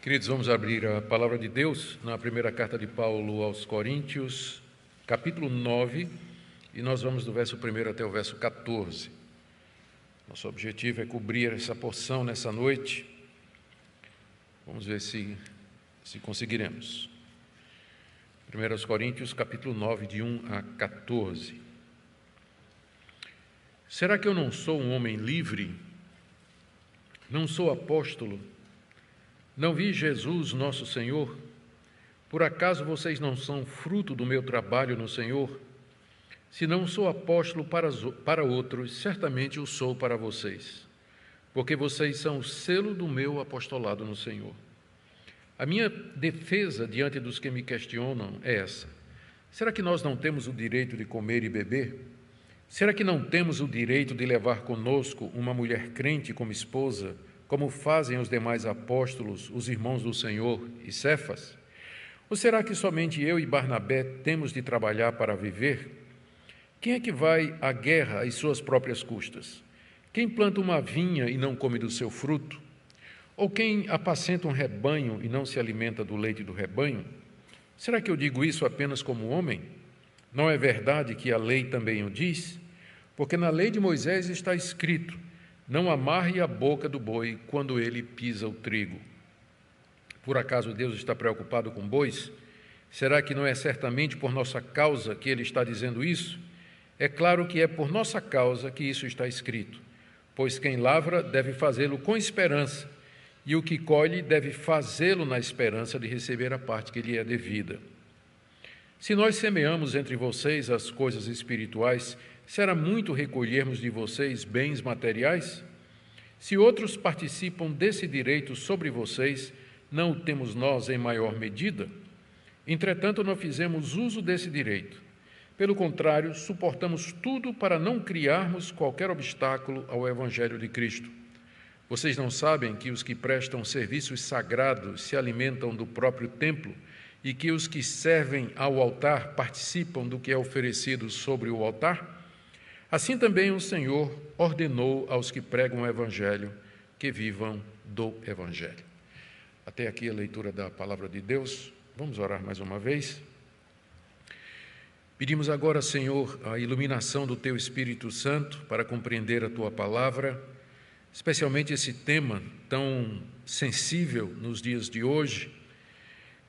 Queridos, vamos abrir a palavra de Deus na primeira carta de Paulo aos Coríntios, capítulo 9, e nós vamos do verso 1 até o verso 14. Nosso objetivo é cobrir essa porção nessa noite. Vamos ver se conseguiremos. 1 aos Coríntios, capítulo 9, de 1 a 14. Será que eu não sou um homem livre? Não sou apóstolo? Não vi Jesus, nosso Senhor? Por acaso vocês não são fruto do meu trabalho no Senhor? Se não sou apóstolo para outros, certamente o sou para vocês, porque vocês são o selo do meu apostolado no Senhor. A minha defesa diante dos que me questionam é essa: será que nós não temos o direito de comer e beber? Será que não temos o direito de levar conosco uma mulher crente como esposa, como fazem os demais apóstolos, os irmãos do Senhor e Cefas? Ou será que somente eu e Barnabé temos de trabalhar para viver? Quem é que vai à guerra às suas próprias custas? Quem planta uma vinha e não come do seu fruto? Ou quem apacenta um rebanho e não se alimenta do leite do rebanho? Será que eu digo isso apenas como homem? Não é verdade que a lei também o diz? Porque na lei de Moisés está escrito: não amarre a boca do boi quando ele pisa o trigo. Por acaso Deus está preocupado com bois? Será que não é certamente por nossa causa que ele está dizendo isso? É claro que é por nossa causa que isso está escrito, pois quem lavra deve fazê-lo com esperança, e o que colhe deve fazê-lo na esperança de receber a parte que lhe é devida. Se nós semeamos entre vocês as coisas espirituais, será muito recolhermos de vocês bens materiais? Se outros participam desse direito sobre vocês, não o temos nós em maior medida? Entretanto, não fizemos uso desse direito. Pelo contrário, suportamos tudo para não criarmos qualquer obstáculo ao Evangelho de Cristo. Vocês não sabem que os que prestam serviços sagrados se alimentam do próprio templo e que os que servem ao altar participam do que é oferecido sobre o altar? Assim também o Senhor ordenou aos que pregam o Evangelho que vivam do Evangelho. Até aqui a leitura da palavra de Deus. Vamos orar mais uma vez. Pedimos agora, Senhor, a iluminação do Teu Espírito Santo para compreender a Tua palavra, especialmente esse tema tão sensível nos dias de hoje,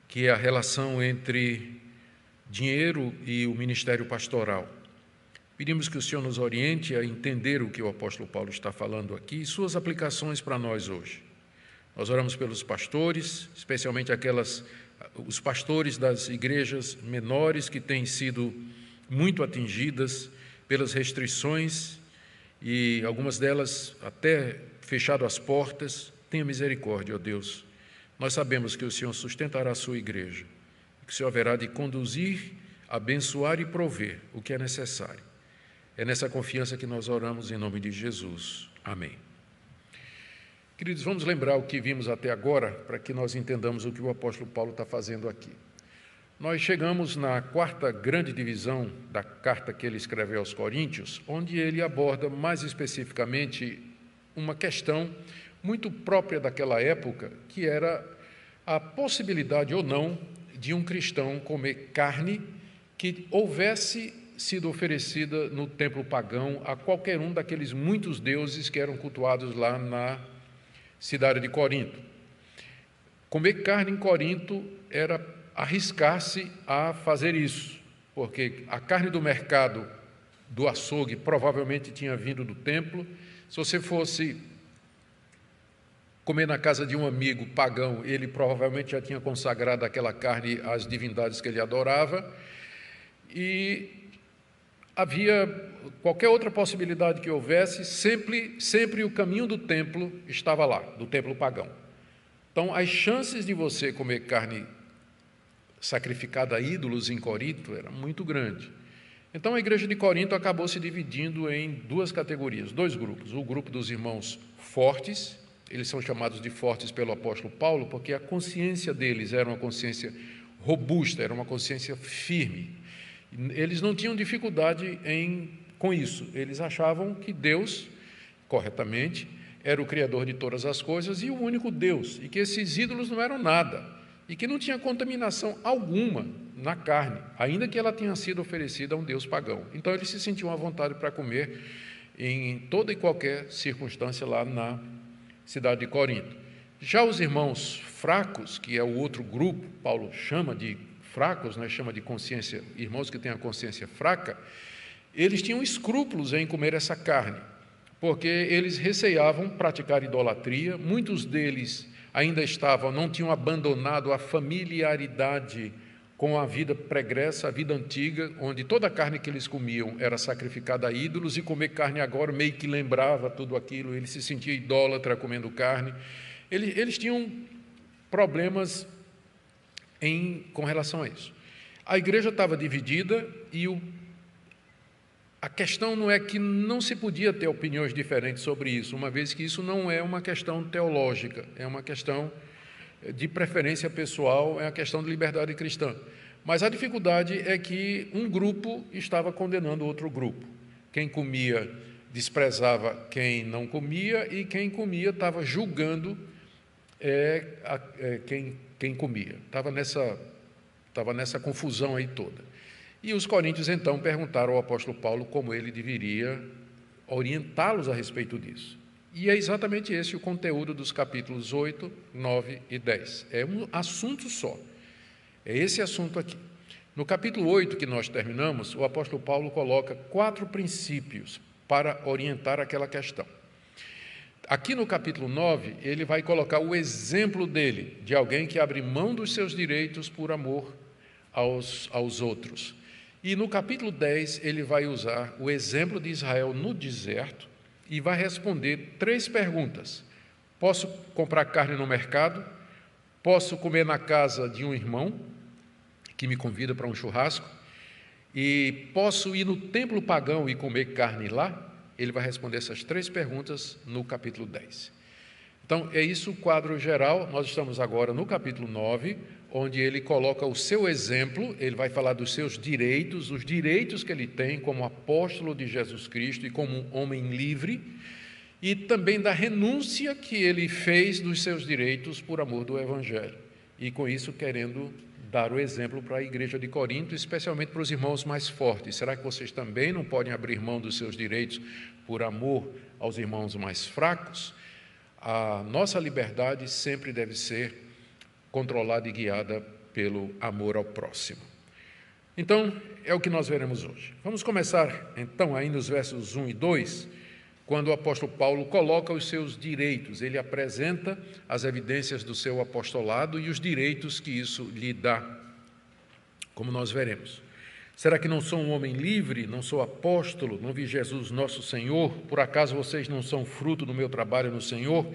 que é a relação entre dinheiro e o ministério pastoral. Pedimos que o Senhor nos oriente a entender o que o apóstolo Paulo está falando aqui e suas aplicações para nós hoje. Nós oramos pelos pastores, especialmente os pastores das igrejas menores que têm sido muito atingidas pelas restrições e algumas delas até fechado as portas. Tenha misericórdia, ó Deus. Nós sabemos que o Senhor sustentará a sua igreja, que o Senhor haverá de conduzir, abençoar e prover o que é necessário. É nessa confiança que nós oramos em nome de Jesus. Amém. Queridos, vamos lembrar o que vimos até agora, para que nós entendamos o que o apóstolo Paulo está fazendo aqui. Nós chegamos na quarta grande divisão da carta que ele escreveu aos Coríntios, onde ele aborda mais especificamente uma questão muito própria daquela época, que era a possibilidade ou não de um cristão comer carne que houvesse sido oferecida no templo pagão a qualquer um daqueles muitos deuses que eram cultuados lá na cidade de Corinto. Comer carne em Corinto era arriscar-se a fazer isso, porque a carne do mercado, do açougue, provavelmente tinha vindo do templo. Se você fosse comer na casa de um amigo pagão, ele provavelmente já tinha consagrado aquela carne às divindades que ele adorava, e havia qualquer outra possibilidade que houvesse, sempre o caminho do templo estava lá, do templo pagão. Então, as chances de você comer carne sacrificada a ídolos em Corinto eram muito grandes. Então, a igreja de Corinto acabou se dividindo em duas categorias, dois grupos. O grupo dos irmãos fortes, eles são chamados de fortes pelo apóstolo Paulo, porque a consciência deles era uma consciência robusta, era uma consciência firme. Eles não tinham dificuldade com isso. Eles achavam que Deus, corretamente, era o Criador de todas as coisas e o único Deus, e que esses ídolos não eram nada, e que não tinha contaminação alguma na carne, ainda que ela tenha sido oferecida a um Deus pagão. Então eles se sentiam à vontade para comer em toda e qualquer circunstância lá na cidade de Corinto. Já os irmãos fracos, que é o outro grupo, Paulo chama de fracos, né, chama de consciência, irmãos que têm a consciência fraca, eles tinham escrúpulos em comer essa carne, porque eles receavam praticar idolatria, muitos deles ainda não tinham abandonado a familiaridade com a vida pregressa, a vida antiga, onde toda a carne que eles comiam era sacrificada a ídolos, e comer carne agora meio que lembrava tudo aquilo, ele se sentia idólatra comendo carne. Eles tinham problemas com relação a isso. A igreja estava dividida e a questão não é que não se podia ter opiniões diferentes sobre isso, uma vez que isso não é uma questão teológica, é uma questão de preferência pessoal, é a questão de liberdade cristã. Mas a dificuldade é que um grupo estava condenando outro grupo. Quem comia desprezava quem não comia, e quem comia estava julgando quem comia. Estava nessa confusão aí toda. E os coríntios, então, perguntaram ao apóstolo Paulo como ele deveria orientá-los a respeito disso. E é exatamente esse o conteúdo dos capítulos 8, 9 e 10. É um assunto só. É esse assunto aqui. No capítulo 8, que nós terminamos, o apóstolo Paulo coloca 4 princípios para orientar aquela questão. Aqui no capítulo 9, ele vai colocar o exemplo dele, de alguém que abre mão dos seus direitos por amor aos outros. E no capítulo 10, ele vai usar o exemplo de Israel no deserto e vai responder 3 perguntas. Posso comprar carne no mercado? Posso comer na casa de um irmão que me convida para um churrasco? E posso ir no templo pagão e comer carne lá? Ele vai responder essas 3 perguntas no capítulo 10. Então, é isso o quadro geral. Nós estamos agora no capítulo 9, onde ele coloca o seu exemplo, ele vai falar dos seus direitos, os direitos que ele tem como apóstolo de Jesus Cristo e como um homem livre, e também da renúncia que ele fez dos seus direitos por amor do Evangelho. E com isso querendo dar o exemplo para a igreja de Corinto, especialmente para os irmãos mais fortes. Será que vocês também não podem abrir mão dos seus direitos por amor aos irmãos mais fracos? A nossa liberdade sempre deve ser controlada e guiada pelo amor ao próximo. Então, é o que nós veremos hoje. Vamos começar, então, aí nos versos 1 e 2, quando o apóstolo Paulo coloca os seus direitos. Ele apresenta as evidências do seu apostolado e os direitos que isso lhe dá, como nós veremos. Será que não sou um homem livre? Não sou apóstolo? Não vi Jesus nosso Senhor? Por acaso vocês não são fruto do meu trabalho no Senhor?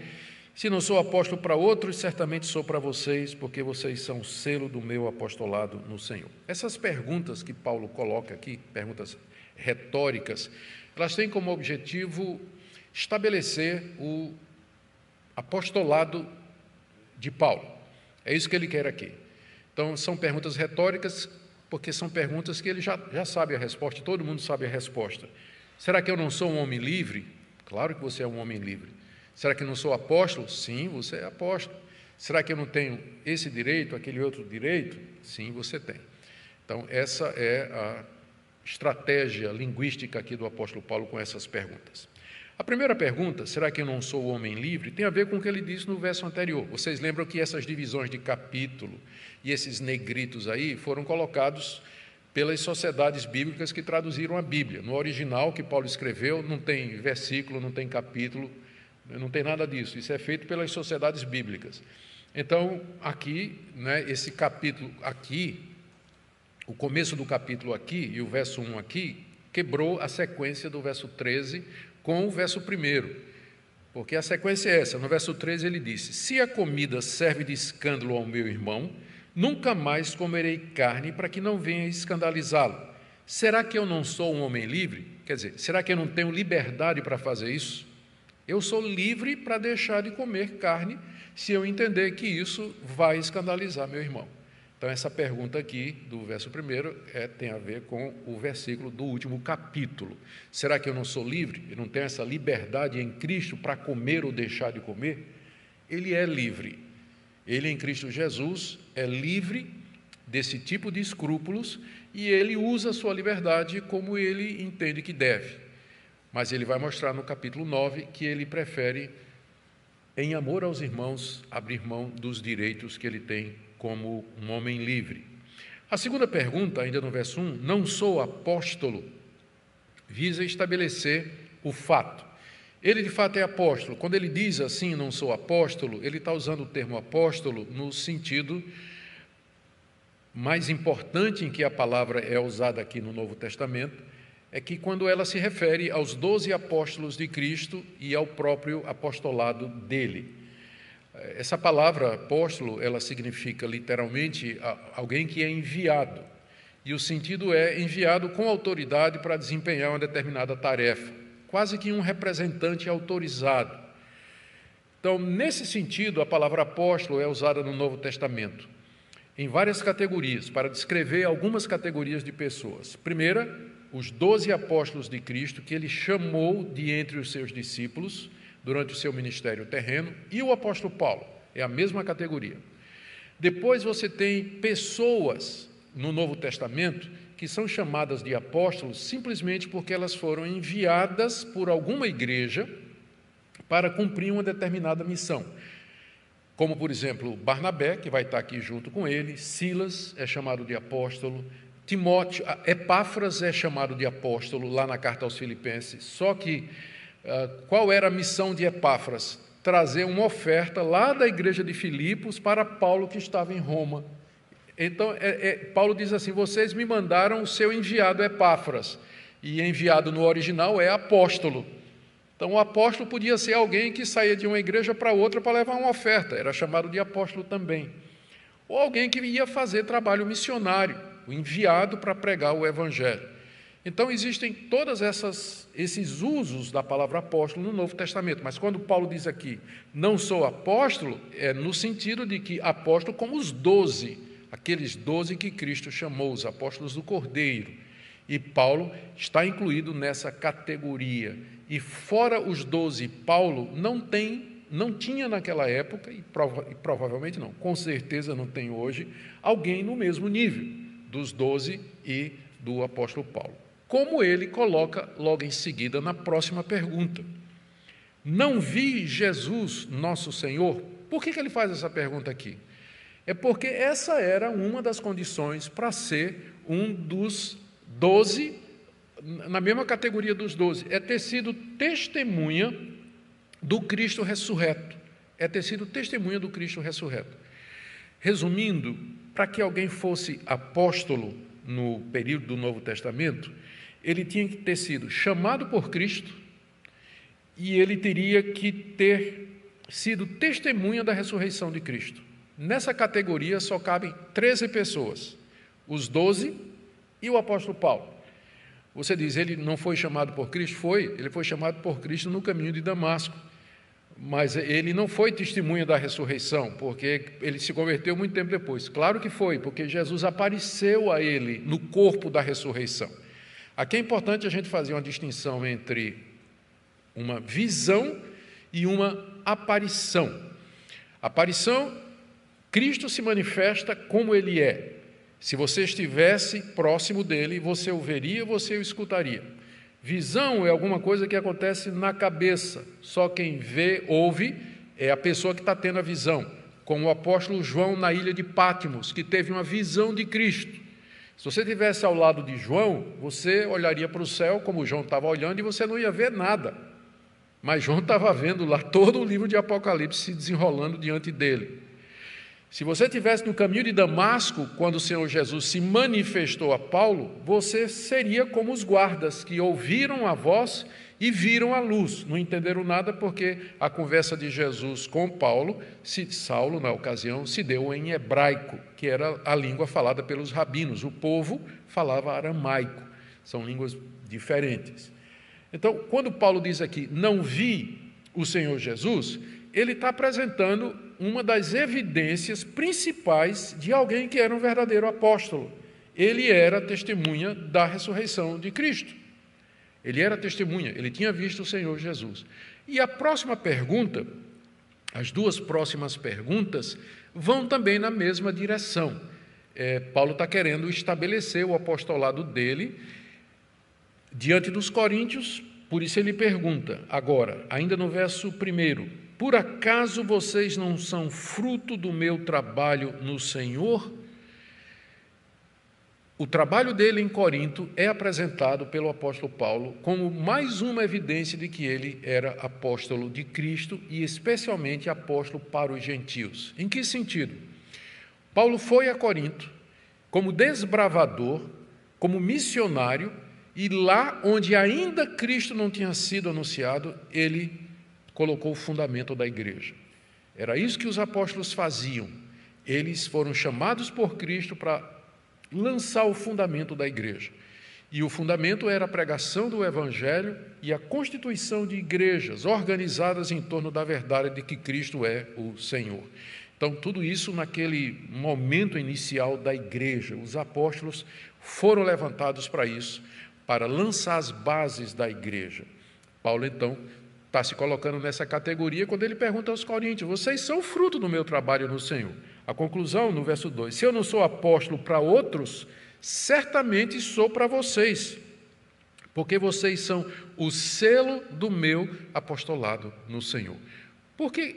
Se não sou apóstolo para outros, certamente sou para vocês, porque vocês são o selo do meu apostolado no Senhor. Essas perguntas que Paulo coloca aqui, perguntas retóricas, elas têm como objetivo estabelecer o apostolado de Paulo. É isso que ele quer aqui. Então, são perguntas retóricas, porque são perguntas que ele já sabe a resposta, todo mundo sabe a resposta. Será que eu não sou um homem livre? Claro que você é um homem livre. Será que eu não sou apóstolo? Sim, você é apóstolo. Será que eu não tenho esse direito, aquele outro direito? Sim, você tem. Então, essa é a estratégia linguística aqui do apóstolo Paulo com essas perguntas. A primeira pergunta, será que eu não sou homem livre, tem a ver com o que ele disse no verso anterior. Vocês lembram que essas divisões de capítulo e esses negritos aí foram colocados pelas sociedades bíblicas que traduziram a Bíblia. No original que Paulo escreveu, não tem versículo, não tem capítulo, não tem nada disso. Isso é feito pelas sociedades bíblicas. Então, aqui, esse capítulo aqui, o começo do capítulo aqui e o verso 1 aqui, quebrou a sequência do verso 13 com o verso 1, porque a sequência é essa. No verso 13 ele disse: se a comida serve de escândalo ao meu irmão, nunca mais comerei carne para que não venha escandalizá-lo. Será que eu não sou um homem livre? Quer dizer, será que eu não tenho liberdade para fazer isso? Eu sou livre para deixar de comer carne se eu entender que isso vai escandalizar meu irmão. Então, essa pergunta aqui, do verso 1, tem a ver com o versículo do último capítulo. Será que eu não sou livre? Eu não tenho essa liberdade em Cristo para comer ou deixar de comer? Ele é livre. Ele, em Cristo Jesus, é livre desse tipo de escrúpulos e ele usa a sua liberdade como ele entende que deve. Mas ele vai mostrar no capítulo 9 que ele prefere, em amor aos irmãos, abrir mão dos direitos que ele tem como um homem livre. A segunda pergunta, ainda no verso 1, não sou apóstolo, visa estabelecer o fato. Ele, de fato, é apóstolo. Quando ele diz assim, não sou apóstolo, ele está usando o termo apóstolo no sentido mais importante em que a palavra é usada aqui no Novo Testamento, é que quando ela se refere aos 12 apóstolos de Cristo e ao próprio apostolado dele. Essa palavra apóstolo, ela significa literalmente alguém que é enviado, e o sentido é enviado com autoridade para desempenhar uma determinada tarefa, quase que um representante autorizado. Então, nesse sentido, a palavra apóstolo é usada no Novo Testamento, em várias categorias, para descrever algumas categorias de pessoas. Primeira, os 12 apóstolos de Cristo, que ele chamou de entre os seus discípulos, durante o seu ministério terreno, e o apóstolo Paulo, é a mesma categoria. Depois você tem pessoas no Novo Testamento que são chamadas de apóstolos simplesmente porque elas foram enviadas por alguma igreja para cumprir uma determinada missão. Como, por exemplo, Barnabé, que vai estar aqui junto com ele, Silas é chamado de apóstolo, Timóteo, Epáfras é chamado de apóstolo lá na carta aos Filipenses, só que qual era a missão de Epáfras? Trazer uma oferta lá da igreja de Filipos para Paulo, que estava em Roma. Então, Paulo diz assim, vocês me mandaram o seu enviado Epáfras, e enviado no original é apóstolo. Então, o apóstolo podia ser alguém que saía de uma igreja para outra para levar uma oferta, era chamado de apóstolo também. Ou alguém que ia fazer trabalho missionário, o enviado para pregar o evangelho. Então, existem todos esses usos da palavra apóstolo no Novo Testamento, mas quando Paulo diz aqui, não sou apóstolo, é no sentido de que apóstolo como os 12, aqueles 12 que Cristo chamou, os apóstolos do Cordeiro, e Paulo está incluído nessa categoria. E fora os 12, Paulo não tinha naquela época, e provavelmente não, com certeza não tem hoje, alguém no mesmo nível dos 12 e do apóstolo Paulo. Como ele coloca logo em seguida na próxima pergunta. Não vi Jesus, nosso Senhor? Por que ele faz essa pergunta aqui? É porque essa era uma das condições para ser um dos 12, na mesma categoria dos 12, é ter sido testemunha do Cristo ressurreto. É ter sido testemunha do Cristo ressurreto. Resumindo, para que alguém fosse apóstolo no período do Novo Testamento, ele tinha que ter sido chamado por Cristo e ele teria que ter sido testemunha da ressurreição de Cristo. Nessa categoria só cabem 13 pessoas, os 12 e o apóstolo Paulo. Você diz, ele não foi chamado por Cristo? Ele foi chamado por Cristo no caminho de Damasco, mas ele não foi testemunha da ressurreição, porque ele se converteu muito tempo depois. Claro que foi, porque Jesus apareceu a ele no corpo da ressurreição. Aqui é importante a gente fazer uma distinção entre uma visão e uma aparição. Aparição, Cristo se manifesta como ele é. Se você estivesse próximo dele, você o veria, você o escutaria. Visão é alguma coisa que acontece na cabeça. Só quem vê, ouve, é a pessoa que está tendo a visão. Como o apóstolo João na ilha de Patmos, que teve uma visão de Cristo. Se você estivesse ao lado de João, você olharia para o céu, como João estava olhando, e você não ia ver nada. Mas João estava vendo lá todo o livro de Apocalipse se desenrolando diante dele. Se você estivesse no caminho de Damasco, quando o Senhor Jesus se manifestou a Paulo, você seria como os guardas que ouviram a voz e viram a luz. Não entenderam nada porque a conversa de Jesus com Paulo, Saulo, na ocasião, se deu em hebraico, que era a língua falada pelos rabinos. O povo falava aramaico. São línguas diferentes. Então, quando Paulo diz aqui, não vi o Senhor Jesus, ele está apresentando uma das evidências principais de alguém que era um verdadeiro apóstolo. Ele era testemunha da ressurreição de Cristo. Ele era testemunha, ele tinha visto o Senhor Jesus. E a próxima pergunta, as duas próximas perguntas, vão também na mesma direção. Paulo está querendo estabelecer o apostolado dele diante dos coríntios, por isso ele pergunta, agora, ainda no verso 1, por acaso vocês não são fruto do meu trabalho no Senhor? O trabalho dele em Corinto é apresentado pelo apóstolo Paulo como mais uma evidência de que ele era apóstolo de Cristo e especialmente apóstolo para os gentios. Em que sentido? Paulo foi a Corinto como desbravador, como missionário, e lá onde ainda Cristo não tinha sido anunciado, ele colocou o fundamento da igreja. Era isso que os apóstolos faziam. Eles foram chamados por Cristo para lançar o fundamento da igreja. E o fundamento era a pregação do Evangelho e a constituição de igrejas organizadas em torno da verdade de que Cristo é o Senhor. Então, tudo isso naquele momento inicial da igreja. Os apóstolos foram levantados para isso, para lançar as bases da igreja. Paulo, então, está se colocando nessa categoria quando ele pergunta aos coríntios, vocês são fruto do meu trabalho no Senhor. A conclusão, no verso 2, se eu não sou apóstolo para outros, certamente sou para vocês, porque vocês são o selo do meu apostolado no Senhor. Por que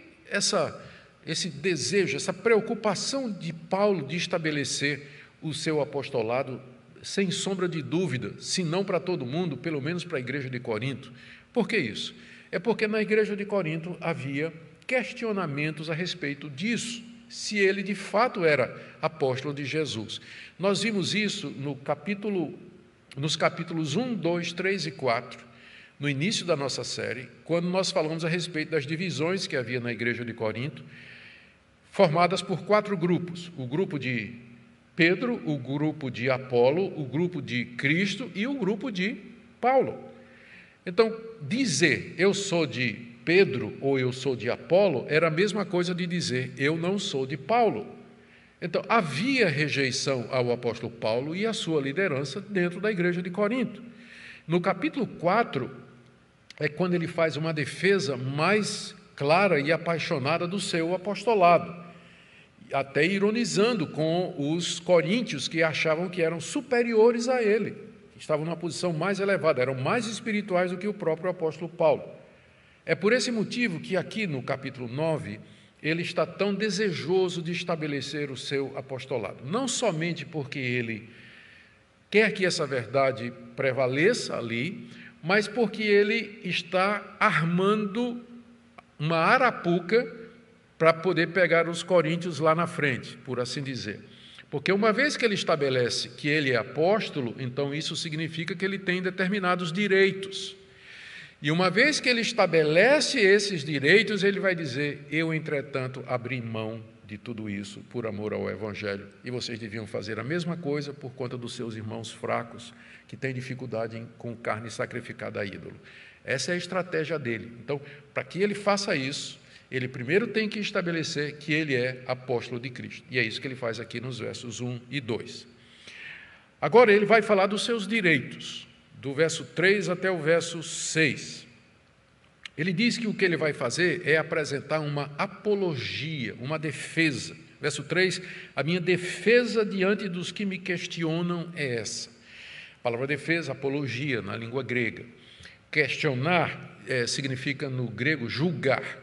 esse desejo, essa preocupação de Paulo de estabelecer o seu apostolado, sem sombra de dúvida, se não para todo mundo, pelo menos para a igreja de Corinto? Por que isso? É porque na igreja de Corinto havia questionamentos a respeito disso, se ele de fato era apóstolo de Jesus. Nós vimos isso nos capítulos 1, 2, 3 e 4, no início da nossa série, quando nós falamos a respeito das divisões que havia na igreja de Corinto, formadas por 4 grupos: o grupo de Pedro, o grupo de Apolo, o grupo de Cristo e o grupo de Paulo. Então, dizer eu sou de Pedro ou eu sou de Apolo era a mesma coisa de dizer eu não sou de Paulo. Então, havia rejeição ao apóstolo Paulo e à sua liderança dentro da igreja de Corinto. No capítulo 4, é quando ele faz uma defesa mais clara e apaixonada do seu apostolado, até ironizando com os coríntios que achavam que eram superiores a ele, estavam numa posição mais elevada, eram mais espirituais do que o próprio apóstolo Paulo. É por esse motivo que aqui no capítulo 9, ele está tão desejoso de estabelecer o seu apostolado. Não somente porque ele quer que essa verdade prevaleça ali, mas porque ele está armando uma arapuca para poder pegar os coríntios lá na frente, por assim dizer. Porque uma vez que ele estabelece que ele é apóstolo, então isso significa que ele tem determinados direitos. E uma vez que ele estabelece esses direitos, ele vai dizer, eu, entretanto, abri mão de tudo isso por amor ao Evangelho. E vocês deviam fazer a mesma coisa por conta dos seus irmãos fracos, que têm dificuldade com carne sacrificada a ídolo. Essa é a estratégia dele. Então, para que ele faça isso, ele primeiro tem que estabelecer que ele é apóstolo de Cristo. E é isso que ele faz aqui nos versos 1 e 2. Agora ele vai falar dos seus direitos, do verso 3 até o verso 6. Ele diz que o que ele vai fazer é apresentar uma apologia, uma defesa. Verso 3, a minha defesa diante dos que me questionam é essa. A palavra defesa, apologia, na língua grega. Questionar significa, no grego, julgar.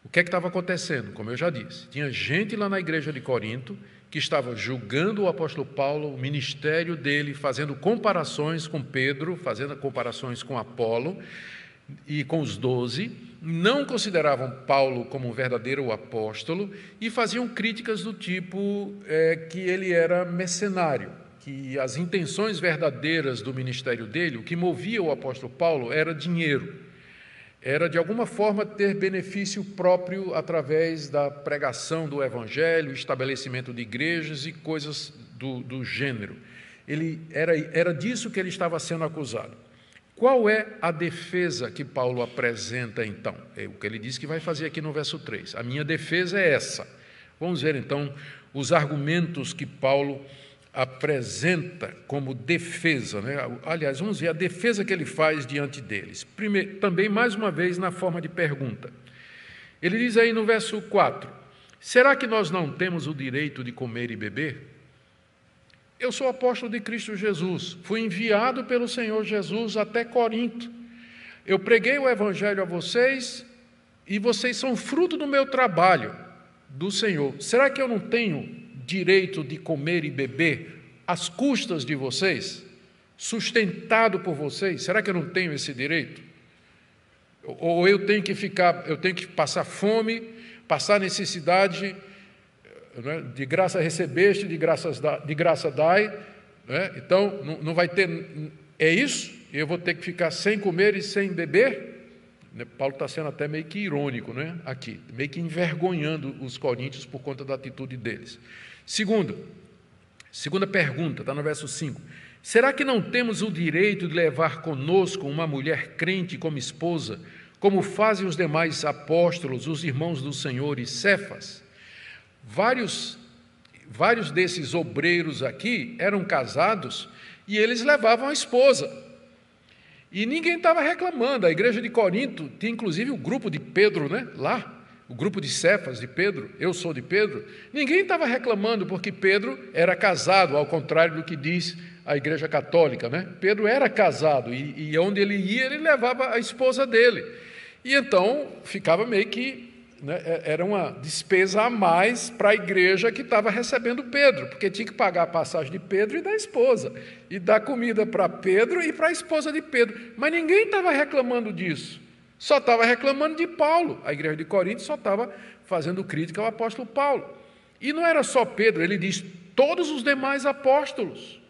O que é que estava acontecendo? Como eu já disse, tinha gente lá na igreja de Corinto que estava julgando o apóstolo Paulo, o ministério dele, fazendo comparações com Pedro, fazendo comparações com Apolo e com os 12, não consideravam Paulo como um verdadeiro apóstolo e faziam críticas do tipo que ele era mercenário, que as intenções verdadeiras do ministério dele, o que movia o apóstolo Paulo era dinheiro. Era, de alguma forma, ter benefício próprio através da pregação do Evangelho, estabelecimento de igrejas e coisas do gênero. Era disso que ele estava sendo acusado. Qual é a defesa que Paulo apresenta, então? É o que ele diz que vai fazer aqui no verso 3. A minha defesa é essa. Vamos ver, então, os argumentos que Paulo apresenta como defesa, né? Aliás, vamos ver a defesa que ele faz diante deles. Primeiro, também, mais uma vez, na forma de pergunta. Ele diz aí no verso 4, será que nós não temos o direito de comer e beber? Eu sou apóstolo de Cristo Jesus, fui enviado pelo Senhor Jesus até Corinto. Eu preguei o evangelho a vocês e vocês são fruto do meu trabalho, do Senhor. Será que eu não tenho direito de comer e beber às custas de vocês, sustentado por vocês? Será que eu não tenho esse direito? Ou eu tenho que passar fome, passar necessidade, né? De graça recebeste, de graça dai, né? Então não vai ter, é isso? Eu vou ter que ficar sem comer e sem beber? Paulo está sendo até meio que irônico, né? Aqui, meio que envergonhando os coríntios por conta da atitude deles. Segunda pergunta, está no verso 5. Será que não temos o direito de levar conosco uma mulher crente como esposa, como fazem os demais apóstolos, os irmãos do Senhor e Cefas? Vários desses obreiros aqui eram casados e eles levavam a esposa. E ninguém estava reclamando. A igreja de Corinto tinha inclusive o grupo de Pedro, né? Lá. O grupo de Cefas, de Pedro, eu sou de Pedro, ninguém estava reclamando porque Pedro era casado, ao contrário do que diz a Igreja Católica, né? Pedro era casado e onde ele ia, ele levava a esposa dele. E então ficava meio que, né, era uma despesa a mais para a igreja que estava recebendo Pedro, porque tinha que pagar a passagem de Pedro e da esposa, e dar comida para Pedro e para a esposa de Pedro. Mas ninguém estava reclamando disso. Só estava reclamando de Paulo. A igreja de Corinto só estava fazendo crítica ao apóstolo Paulo. E não era só Pedro, ele diz, todos os demais apóstolos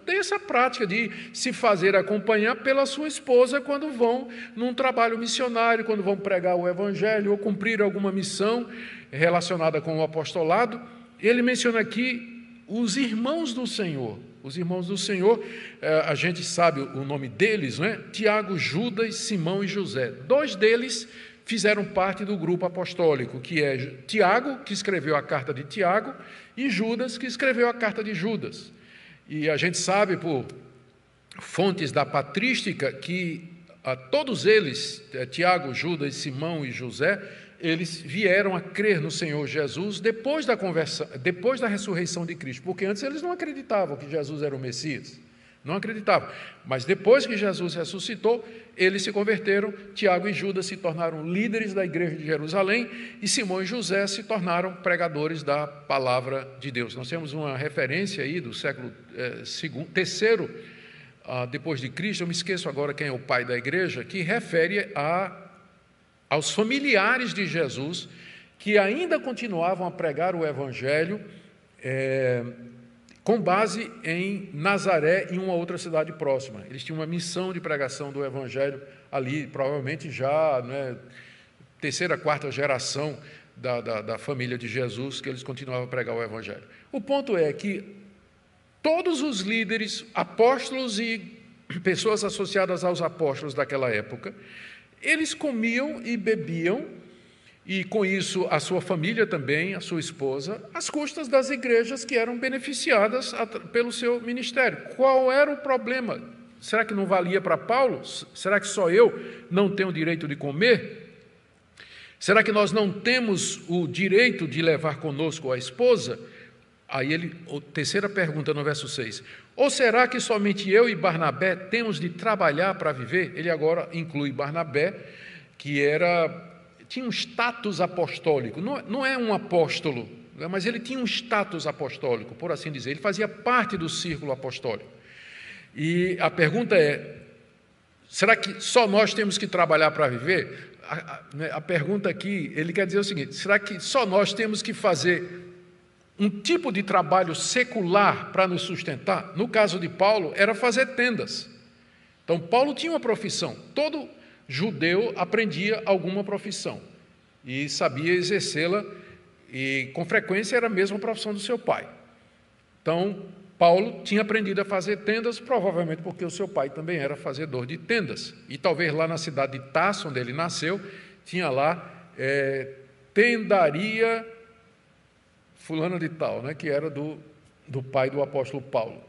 têm essa prática de se fazer acompanhar pela sua esposa quando vão num trabalho missionário, quando vão pregar o evangelho ou cumprir alguma missão relacionada com o apostolado. Ele menciona aqui os irmãos do Senhor. Os irmãos do Senhor, a gente sabe o nome deles, né? Tiago, Judas, Simão e José. 2 deles fizeram parte do grupo apostólico, que é Tiago, que escreveu a carta de Tiago, e Judas, que escreveu a carta de Judas. E a gente sabe por fontes da patrística que todos eles, Tiago, Judas, Simão e José, eles vieram a crer no Senhor Jesus depois da ressurreição de Cristo, porque antes eles não acreditavam que Jesus era o Messias, não acreditavam, mas depois que Jesus ressuscitou, eles se converteram. Tiago e Judas se tornaram líderes da igreja de Jerusalém e Simão e José se tornaram pregadores da palavra de Deus. Nós temos uma referência aí do século terceiro depois de Cristo, eu me esqueço agora quem é o pai da igreja, que refere aos familiares de Jesus que ainda continuavam a pregar o evangelho com base em Nazaré e uma outra cidade próxima. Eles tinham uma missão de pregação do evangelho ali, provavelmente já, né, terceira, quarta geração da família de Jesus, que eles continuavam a pregar o evangelho. O ponto é que todos os líderes, apóstolos e pessoas associadas aos apóstolos daquela época, eles comiam e bebiam, e com isso a sua família também, a sua esposa, às custas das igrejas que eram beneficiadas pelo seu ministério. Qual era o problema? Será que não valia para Paulo? Será que só eu não tenho o direito de comer? Será que nós não temos o direito de levar conosco a esposa? Aí terceira pergunta no verso 6. Ou será que somente eu e Barnabé temos de trabalhar para viver? Ele agora inclui Barnabé, que tinha um status apostólico. Não é um apóstolo, mas ele tinha um status apostólico, por assim dizer. Ele fazia parte do círculo apostólico. E a pergunta é, será que só nós temos que trabalhar para viver? A pergunta aqui, ele quer dizer o seguinte, será que só nós temos que fazer um tipo de trabalho secular para nos sustentar? No caso de Paulo, era fazer tendas. Então, Paulo tinha uma profissão. Todo judeu aprendia alguma profissão e sabia exercê-la, e com frequência era a mesma profissão do seu pai. Então, Paulo tinha aprendido a fazer tendas, provavelmente porque o seu pai também era fazedor de tendas. E talvez lá na cidade de Tarso, onde ele nasceu, tinha lá tendaria fulano de tal, né, que era do pai do apóstolo Paulo.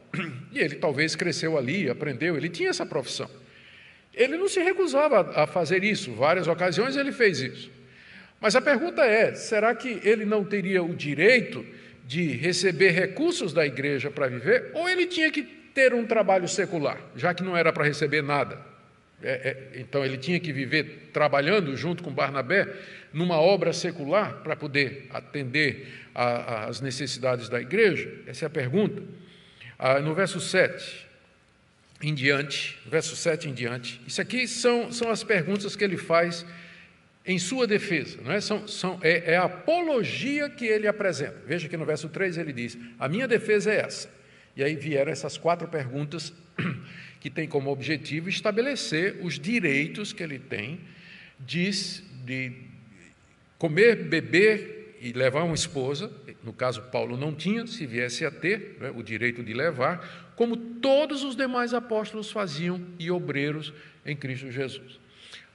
E ele talvez cresceu ali, aprendeu, ele tinha essa profissão. Ele não se recusava a fazer isso, várias ocasiões ele fez isso. Mas a pergunta é, será que ele não teria o direito de receber recursos da igreja para viver, ou ele tinha que ter um trabalho secular, já que não era para receber nada? Então ele tinha que viver trabalhando junto com Barnabé numa obra secular para poder atender às necessidades da igreja? Essa é a pergunta. No verso 7 em diante, isso aqui são as perguntas que ele faz em sua defesa, não é? É a apologia que ele apresenta. Veja que no verso 3 ele diz, a minha defesa é essa. E aí vieram essas 4 perguntas que têm como objetivo estabelecer os direitos que ele tem de comer, beber e levar uma esposa. No caso, Paulo não tinha, se viesse a ter, né, o direito de levar, como todos os demais apóstolos faziam e obreiros em Cristo Jesus.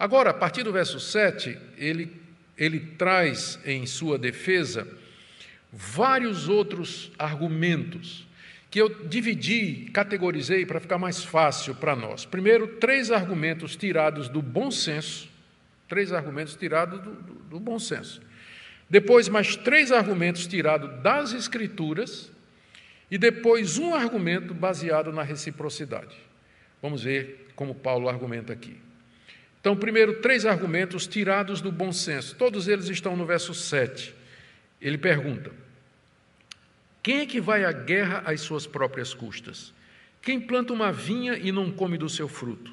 Agora, a partir do verso 7, ele traz em sua defesa vários outros argumentos que eu dividi, categorizei para ficar mais fácil para nós. Primeiro, 3 argumentos tirados do bom senso, 3 argumentos tirados do bom senso. Depois, mais 3 argumentos tirados das Escrituras e depois um argumento baseado na reciprocidade. Vamos ver como Paulo argumenta aqui. Então, primeiro, 3 argumentos tirados do bom senso. Todos eles estão no verso 7. Ele pergunta, quem é que vai à guerra às suas próprias custas? Quem planta uma vinha e não come do seu fruto?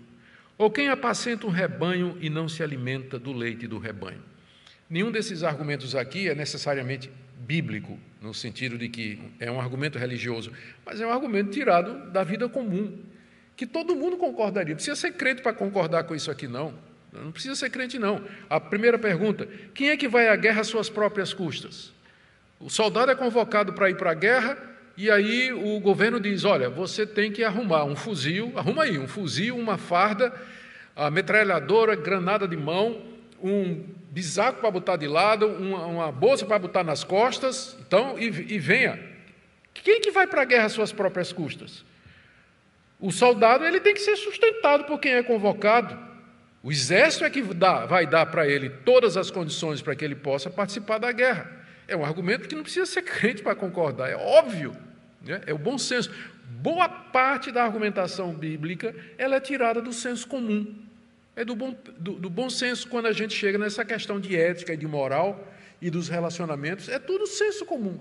Ou quem apacenta um rebanho e não se alimenta do leite do rebanho? Nenhum desses argumentos aqui é necessariamente bíblico, no sentido de que é um argumento religioso, mas é um argumento tirado da vida comum, que todo mundo concordaria. Não precisa ser crente para concordar com isso aqui, não. Não precisa ser crente, não. A primeira pergunta, quem é que vai à guerra às suas próprias custas? O soldado é convocado para ir para a guerra, e aí o governo diz, olha, você tem que arrumar um fuzil, um fuzil, uma farda, a metralhadora, granada de mão, um bisaco para botar de lado, uma bolsa para botar nas costas, então, e venha. Quem que vai para a guerra às suas próprias custas? O soldado ele tem que ser sustentado por quem é convocado. O exército é que vai dar para ele todas as condições para que ele possa participar da guerra. É um argumento que não precisa ser crente para concordar, é óbvio, né? É o bom senso. Boa parte da argumentação bíblica ela é tirada do senso comum. É do bom senso quando a gente chega nessa questão de ética e de moral e dos relacionamentos. É tudo senso comum.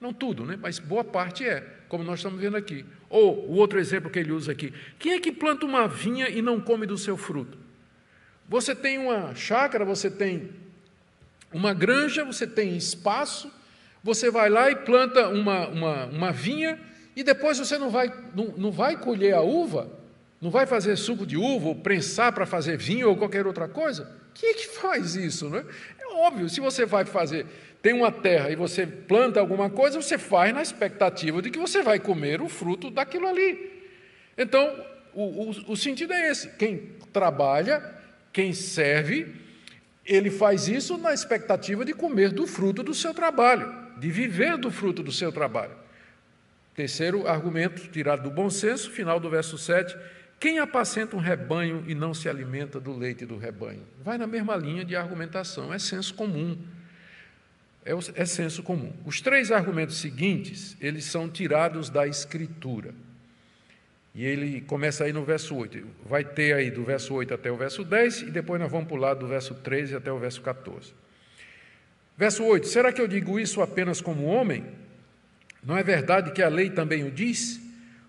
Não tudo, né? Mas boa parte é, como nós estamos vendo aqui. Ou o outro exemplo que ele usa aqui. Quem é que planta uma vinha e não come do seu fruto? Você tem uma chácara, você tem uma granja, você tem espaço, você vai lá e planta uma vinha e depois você não vai colher a uva, não vai fazer suco de uva ou prensar para fazer vinho ou qualquer outra coisa? Quem é que faz isso, não é? É óbvio, se você vai fazer, tem uma terra e você planta alguma coisa, você faz na expectativa de que você vai comer o fruto daquilo ali. Então, o sentido é esse. Quem trabalha, quem serve, ele faz isso na expectativa de comer do fruto do seu trabalho, de viver do fruto do seu trabalho. Terceiro argumento, tirado do bom senso, final do verso 7, quem apacenta um rebanho e não se alimenta do leite do rebanho? Vai na mesma linha de argumentação, é senso comum. É senso comum. Os 3 argumentos seguintes, eles são tirados da Escritura. E ele começa aí no verso 8. Vai ter aí do verso 8 até o verso 10, e depois nós vamos pular do verso 13 até o verso 14. Verso 8, será que eu digo isso apenas como homem? Não é verdade que a lei também o diz?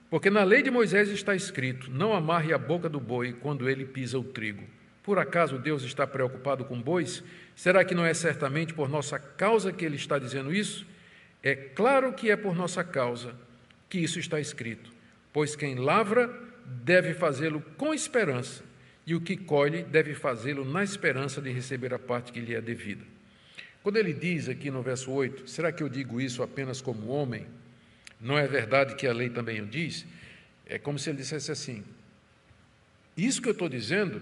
Porque na lei de Moisés está escrito, não amarre a boca do boi quando ele pisa o trigo. Por acaso Deus está preocupado com bois? Será que não é certamente por nossa causa que ele está dizendo isso? É claro que é por nossa causa que isso está escrito, pois quem lavra deve fazê-lo com esperança, e o que colhe deve fazê-lo na esperança de receber a parte que lhe é devida. Quando ele diz aqui no verso 8, será que eu digo isso apenas como homem? não é verdade que a lei também o diz? É como se ele dissesse assim, isso que eu estou dizendo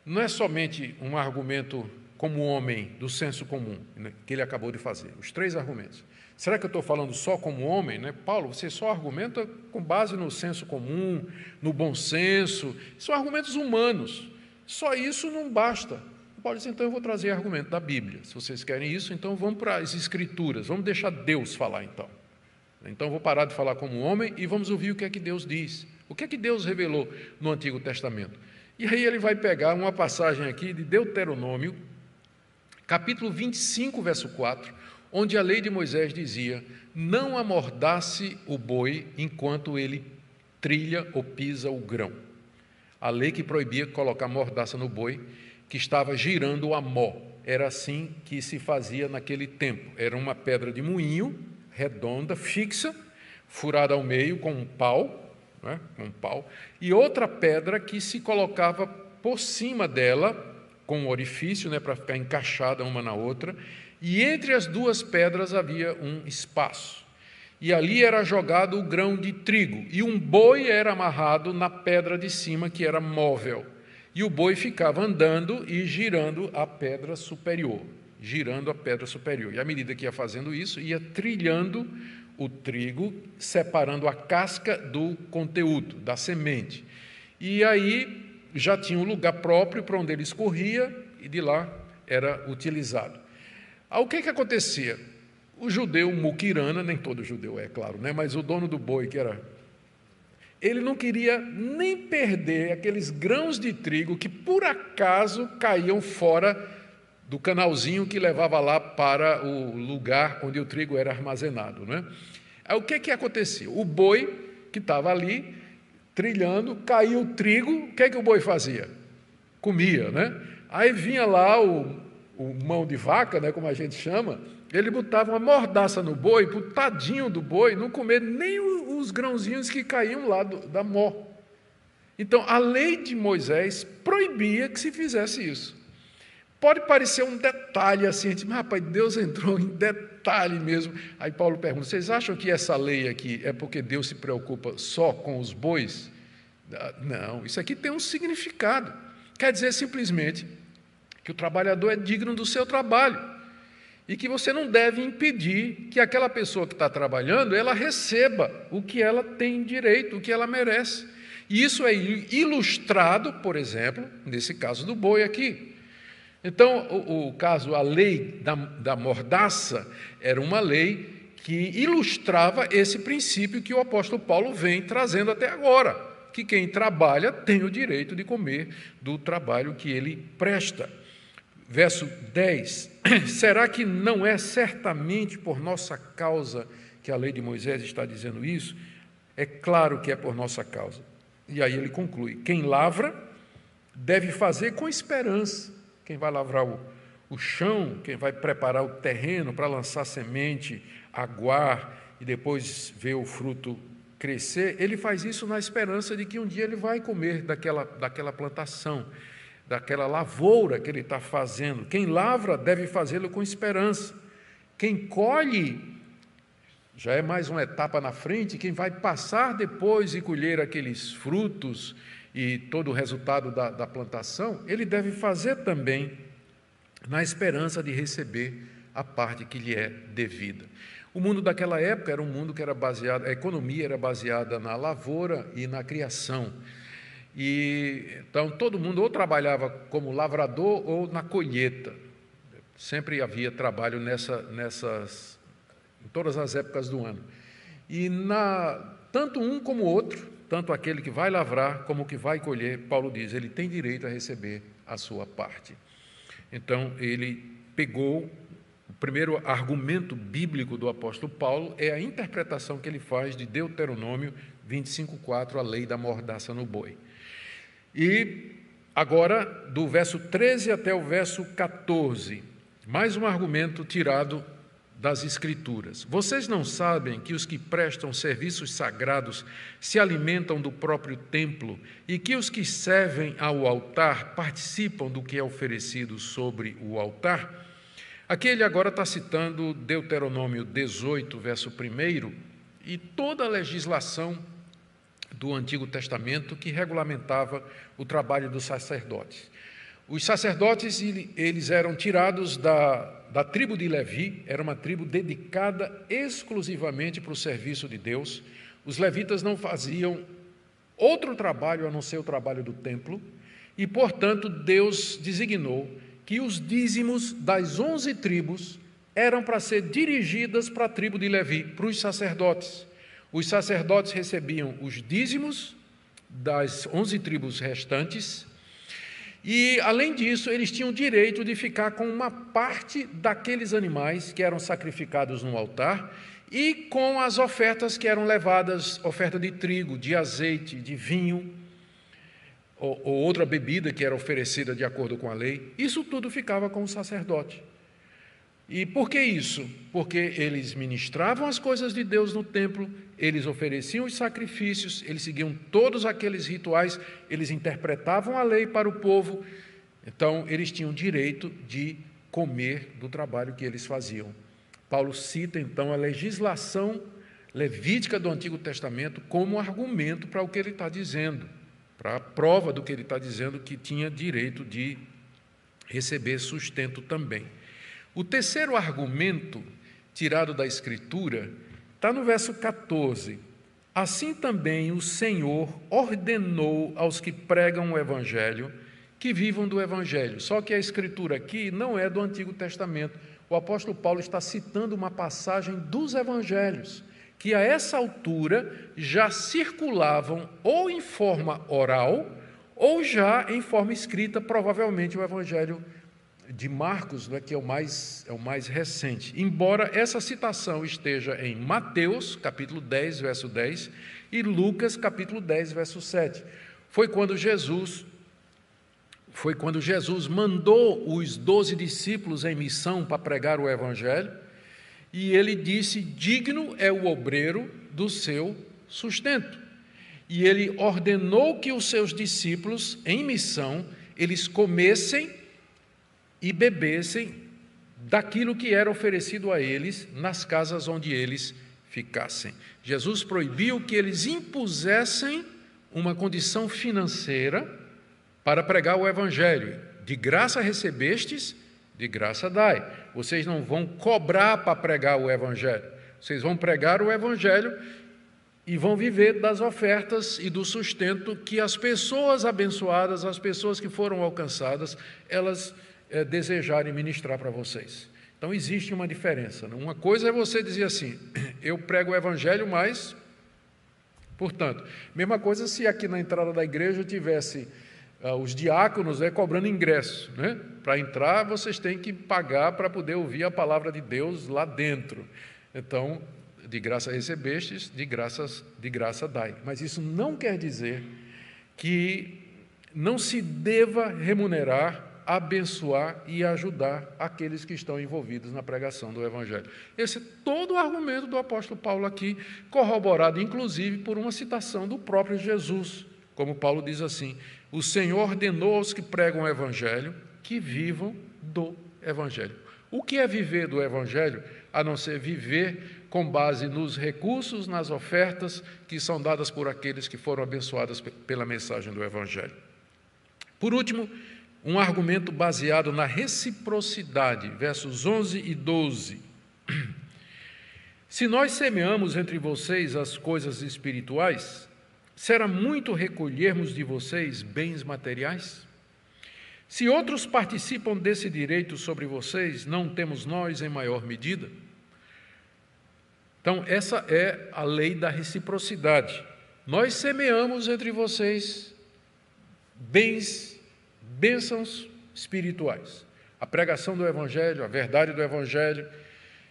não é somente um argumento como homem do senso comum, né, que ele acabou de fazer, os 3 argumentos. Será que eu estou falando só como homem? Né? Paulo, você só argumenta com base no senso comum, no bom senso, são argumentos humanos. Só isso não basta. Paulo diz, então eu vou trazer argumento da Bíblia. Se vocês querem isso, então vamos para as Escrituras, vamos deixar Deus falar então. Então vou parar de falar como homem e vamos ouvir o que é que Deus diz. O que é que Deus revelou no Antigo Testamento? E aí ele vai pegar uma passagem aqui de Deuteronômio, capítulo 25, verso 4, onde a lei de Moisés dizia, não amordace o boi enquanto ele trilha ou pisa o grão. A lei que proibia colocar mordaça no boi, que estava girando o amó. Era assim que se fazia naquele tempo. Era uma pedra de moinho, redonda, fixa, furada ao meio com um pau, né, e outra pedra que se colocava por cima dela, com um orifício, né, para ficar encaixada uma na outra, e entre as 2 pedras havia um espaço. E ali era jogado o grão de trigo, e um boi era amarrado na pedra de cima, que era móvel. E o boi ficava andando e girando a pedra superior. E à medida que ia fazendo isso, ia trilhando o trigo, separando a casca do conteúdo, da semente. E aí já tinha um lugar próprio para onde ele escorria, e de lá era utilizado. O que acontecia? O judeu muquirana, nem todo judeu é, claro, né? Mas o dono do boi, ele não queria nem perder aqueles grãos de trigo que, por acaso, caíam fora do canalzinho que levava lá para o lugar onde o trigo era armazenado, né? Aí o que acontecia? O boi que estava ali, trilhando, caiu o trigo, o que o boi fazia? Comia, né? Aí vinha lá o mão de vaca, né, como a gente chama, ele botava uma mordaça no boi, para o tadinho do boi não comer nem os grãozinhos que caíam lá da mó. Então, a lei de Moisés proibia que se fizesse isso. Pode parecer um detalhe assim, mas rapaz, Deus entrou em detalhe mesmo. Aí Paulo pergunta, vocês acham que essa lei aqui é porque Deus se preocupa só com os bois? Não, isso aqui tem um significado. Quer dizer simplesmente que o trabalhador é digno do seu trabalho e que você não deve impedir que aquela pessoa que está trabalhando, ela receba o que ela tem direito, o que ela merece. E isso é ilustrado, por exemplo, nesse caso do boi aqui. Então, a lei da mordaça era uma lei que ilustrava esse princípio que o apóstolo Paulo vem trazendo até agora, que quem trabalha tem o direito de comer do trabalho que ele presta. Verso 10, será que não é certamente por nossa causa que a lei de Moisés está dizendo isso? É claro que é por nossa causa. E aí ele conclui, quem lavra deve fazer com esperança. Quem vai lavrar o chão, quem vai preparar o terreno para lançar semente, aguar e depois ver o fruto crescer, ele faz isso na esperança de que um dia ele vai comer daquela plantação, daquela lavoura que ele está fazendo. Quem lavra deve fazê-lo com esperança. Quem colhe, já é mais uma etapa na frente, quem vai passar depois e colher aqueles frutos e todo o resultado da plantação, ele deve fazer também na esperança de receber a parte que lhe é devida. O mundo daquela época era um mundo que era baseado, a economia era baseada na lavoura e na criação. E então todo mundo ou trabalhava como lavrador ou na colheita. Sempre havia trabalho em todas as épocas do ano. E tanto um como o outro, tanto aquele que vai lavrar como o que vai colher, Paulo diz, ele tem direito a receber a sua parte. Então, ele pegou, o primeiro argumento bíblico do apóstolo Paulo é a interpretação que ele faz de Deuteronômio 25:4, a lei da mordaça no boi. E agora, do verso 13 até o verso 14, mais um argumento tirado das Escrituras. Vocês não sabem que os que prestam serviços sagrados se alimentam do próprio templo e que os que servem ao altar participam do que é oferecido sobre o altar? Aqui ele agora está citando Deuteronômio 18, verso 1, e toda a legislação do Antigo Testamento que regulamentava o trabalho dos sacerdotes. Os sacerdotes, eles eram tirados da tribo de Levi, era uma tribo dedicada exclusivamente para o serviço de Deus. Os levitas não faziam outro trabalho a não ser o trabalho do templo, e, portanto, Deus designou que os dízimos das 11 tribos eram para ser dirigidas para a tribo de Levi, para os sacerdotes. Os sacerdotes recebiam os dízimos das 11 tribos restantes, e, além disso, eles tinham direito de ficar com uma parte daqueles animais que eram sacrificados no altar e com as ofertas que eram levadas, oferta de trigo, de azeite, de vinho, ou outra bebida que era oferecida de acordo com a lei. Isso tudo ficava com o sacerdote. E por que isso? Porque eles ministravam as coisas de Deus no templo, eles ofereciam os sacrifícios, eles seguiam todos aqueles rituais, eles interpretavam a lei para o povo, então eles tinham direito de comer do trabalho que eles faziam. Paulo cita então a legislação levítica do Antigo Testamento como argumento para o que ele está dizendo, para a prova do que ele está dizendo, que tinha direito de receber sustento também. O terceiro argumento tirado da Escritura está no verso 14. Assim também o Senhor ordenou aos que pregam o Evangelho que vivam do Evangelho. Só que a Escritura aqui não é do Antigo Testamento. O apóstolo Paulo está citando uma passagem dos Evangelhos, que a essa altura já circulavam ou em forma oral ou já em forma escrita, provavelmente o Evangelho de Marcos, que é o mais recente. Embora essa citação esteja em Mateus, capítulo 10, verso 10, e Lucas, capítulo 10, verso 7. Foi quando Jesus mandou os 12 discípulos em missão para pregar o Evangelho, e ele disse: digno é o obreiro do seu sustento. E ele ordenou que os seus discípulos, em missão, eles comessem e bebessem daquilo que era oferecido a eles nas casas onde eles ficassem. Jesus proibiu que eles impusessem uma condição financeira para pregar o Evangelho. De graça recebestes, de graça dai. Vocês não vão cobrar para pregar o Evangelho. Vocês vão pregar o Evangelho e vão viver das ofertas e do sustento que as pessoas abençoadas, as pessoas que foram alcançadas, elas desejarem ministrar para vocês. Então existe uma diferença. Uma coisa é você dizer assim: eu prego o Evangelho, mas, portanto, mesma coisa se aqui na entrada da igreja tivesse os diáconos cobrando ingresso, né? Para entrar vocês têm que pagar para poder ouvir a palavra de Deus lá dentro. Então, de graça recebestes, de graça dai. Mas isso não quer dizer que não se deva remunerar, abençoar e ajudar aqueles que estão envolvidos na pregação do Evangelho. Esse é todo o argumento do apóstolo Paulo aqui, corroborado inclusive por uma citação do próprio Jesus, como Paulo diz assim: o Senhor ordenou aos que pregam o Evangelho que vivam do Evangelho. O que é viver do Evangelho, a não ser viver com base nos recursos, nas ofertas que são dadas por aqueles que foram abençoados pela mensagem do Evangelho? Por último, um argumento baseado na reciprocidade, versos 11 e 12. Se nós semeamos entre vocês as coisas espirituais, será muito recolhermos de vocês bens materiais? Se outros participam desse direito sobre vocês, não temos nós em maior medida? Então, essa é a lei da reciprocidade. Nós semeamos entre vocês bênçãos espirituais, a pregação do Evangelho, a verdade do Evangelho.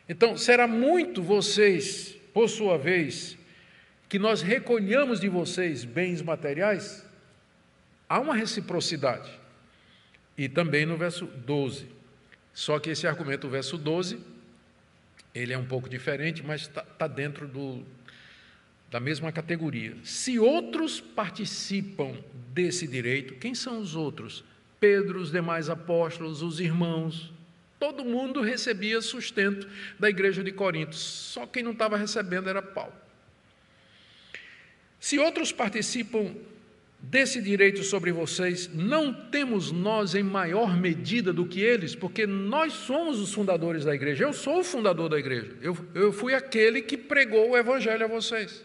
Então, será muito vocês, por sua vez, que nós recolhamos de vocês bens materiais? Há uma reciprocidade. E também no verso 12. Só que esse argumento, o verso 12, ele é um pouco diferente, mas está dentro da mesma categoria. Se outros participam desse direito, quem são os outros? Pedro, os demais apóstolos, os irmãos, todo mundo recebia sustento da igreja de Corinto, só quem não estava recebendo era Paulo. Se outros participam desse direito sobre vocês, não temos nós em maior medida do que eles, porque nós somos os fundadores da igreja. Eu sou o fundador da igreja. Eu fui aquele que pregou o evangelho a vocês.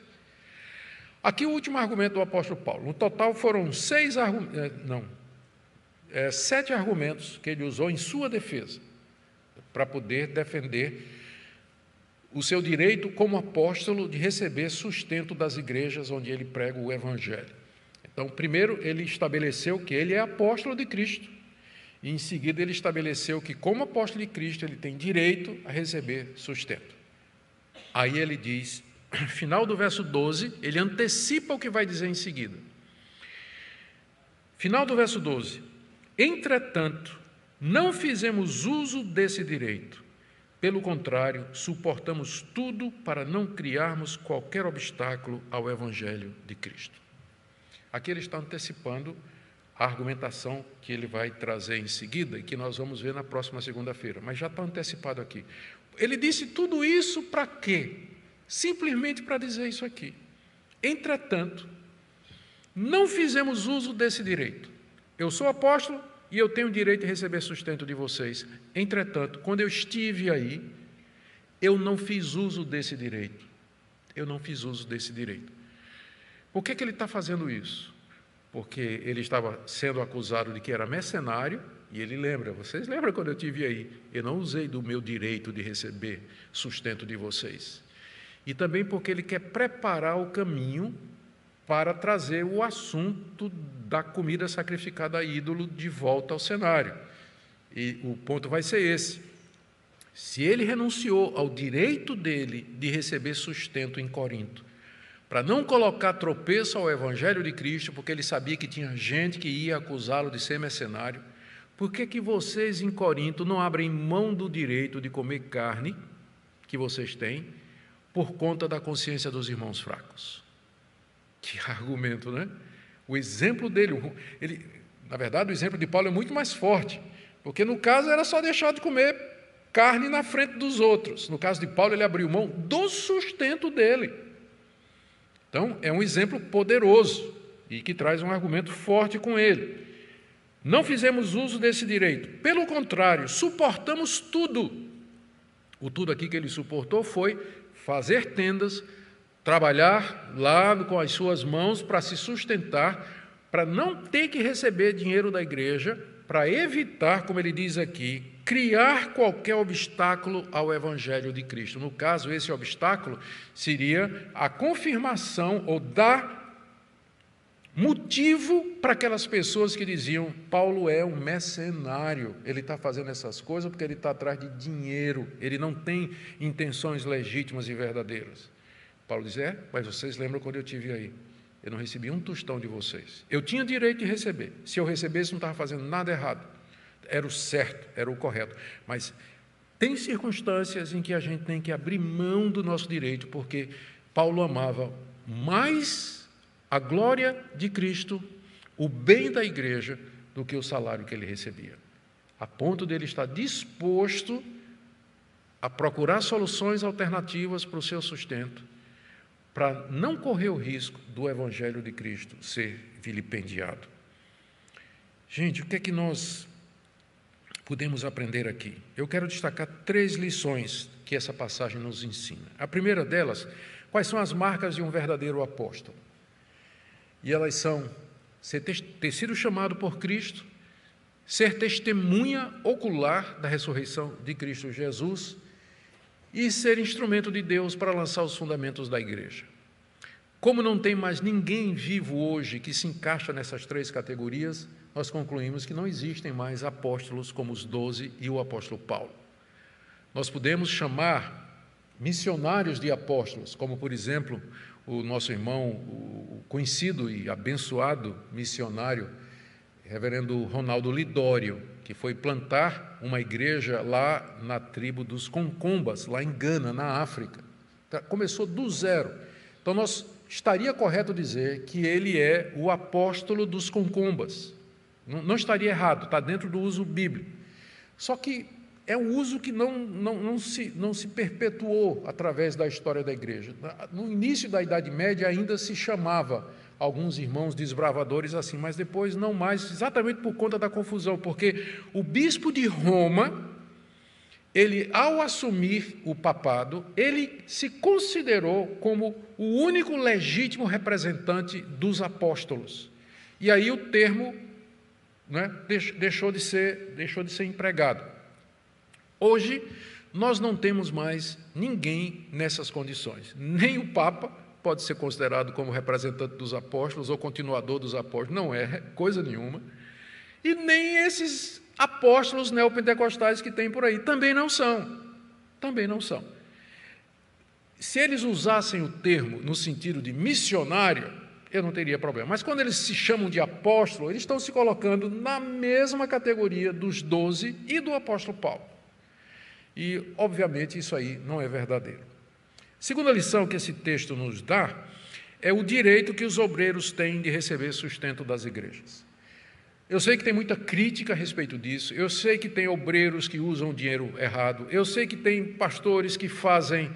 Aqui o último argumento do apóstolo Paulo. No total foram 7 argumentos que ele usou em sua defesa, para poder defender o seu direito como apóstolo de receber sustento das igrejas onde ele prega o evangelho. Então, primeiro, ele estabeleceu que ele é apóstolo de Cristo, e em seguida ele estabeleceu que, como apóstolo de Cristo, ele tem direito a receber sustento. Aí ele diz, no final do verso 12, ele antecipa o que vai dizer em seguida. Final do verso 12. Entretanto, não fizemos uso desse direito. Pelo contrário, suportamos tudo para não criarmos qualquer obstáculo ao evangelho de Cristo. Aqui ele está antecipando a argumentação que ele vai trazer em seguida e que nós vamos ver na próxima segunda-feira, mas já está antecipado aqui. Ele disse tudo isso para quê? Simplesmente para dizer isso aqui. Entretanto, não fizemos uso desse direito. Eu sou apóstolo e eu tenho o direito de receber sustento de vocês. Entretanto, quando eu estive aí, eu não fiz uso desse direito. Eu não fiz uso desse direito. Por que ele está fazendo isso? Porque ele estava sendo acusado de que era mercenário, e ele lembra, vocês lembram quando eu estive aí? Eu não usei do meu direito de receber sustento de vocês. E também porque ele quer preparar o caminho para trazer o assunto da comida sacrificada a ídolo de volta ao cenário. E o ponto vai ser esse. Se ele renunciou ao direito dele de receber sustento em Corinto, para não colocar tropeço ao evangelho de Cristo, porque ele sabia que tinha gente que ia acusá-lo de ser mercenário, por que vocês em Corinto não abrem mão do direito de comer carne que vocês têm por conta da consciência dos irmãos fracos? Que argumento, né? O exemplo dele, na verdade, o exemplo de Paulo é muito mais forte, porque no caso era só deixar de comer carne na frente dos outros. No caso de Paulo, ele abriu mão do sustento dele. Então, é um exemplo poderoso e que traz um argumento forte com ele. Não fizemos uso desse direito. Pelo contrário, suportamos tudo. O tudo aqui que ele suportou foi fazer tendas, trabalhar lá com as suas mãos para se sustentar, para não ter que receber dinheiro da igreja, para evitar, como ele diz aqui, criar qualquer obstáculo ao evangelho de Cristo. No caso, esse obstáculo seria a confirmação ou dar motivo para aquelas pessoas que diziam: Paulo é um mercenário, ele está fazendo essas coisas porque ele está atrás de dinheiro, ele não tem intenções legítimas e verdadeiras. Paulo diz: mas vocês lembram quando eu estive aí? Eu não recebi um tostão de vocês. Eu tinha direito de receber. Se eu recebesse, não estava fazendo nada errado. Era o certo, era o correto. Mas tem circunstâncias em que a gente tem que abrir mão do nosso direito, porque Paulo amava mais a glória de Cristo, o bem da igreja, do que o salário que ele recebia. A ponto de ele estar disposto a procurar soluções alternativas para o seu sustento, para não correr o risco do evangelho de Cristo ser vilipendiado. Gente, o que é que nós podemos aprender aqui? Eu quero destacar 3 lições que essa passagem nos ensina. A primeira delas, quais são as marcas de um verdadeiro apóstolo? E elas são ter sido chamado por Cristo, ser testemunha ocular da ressurreição de Cristo Jesus e ser instrumento de Deus para lançar os fundamentos da igreja. Como não tem mais ninguém vivo hoje que se encaixa nessas 3 categorias, nós concluímos que não existem mais apóstolos como os 12 e o apóstolo Paulo. Nós podemos chamar missionários de apóstolos, como, por exemplo, o nosso irmão, o conhecido e abençoado missionário, reverendo Ronaldo Lidório, que foi plantar uma igreja lá na tribo dos Concombas, lá em Gana, na África. Começou do zero. Então, estaria correto dizer que ele é o apóstolo dos Concombas. Não estaria errado, está dentro do uso bíblico. Só que é um uso que não se perpetuou através da história da igreja. No início da Idade Média ainda se chamava alguns irmãos desbravadores assim, mas depois não mais, exatamente por conta da confusão, porque o bispo de Roma, ele, ao assumir o papado, ele se considerou como o único legítimo representante dos apóstolos. E aí o termo, né, deixou de ser empregado. Hoje, nós não temos mais ninguém nessas condições. Nem o Papa pode ser considerado como representante dos apóstolos ou continuador dos apóstolos, não é coisa nenhuma. E nem esses apóstolos neopentecostais que tem por aí, também não são. Também não são. Se eles usassem o termo no sentido de missionário, eu não teria problema. Mas quando eles se chamam de apóstolo, eles estão se colocando na mesma categoria dos 12 e do apóstolo Paulo. E, obviamente, isso aí não é verdadeiro. Segunda lição que esse texto nos dá é o direito que os obreiros têm de receber sustento das igrejas. Eu sei que tem muita crítica a respeito disso, eu sei que tem obreiros que usam dinheiro errado, eu sei que tem pastores que fazem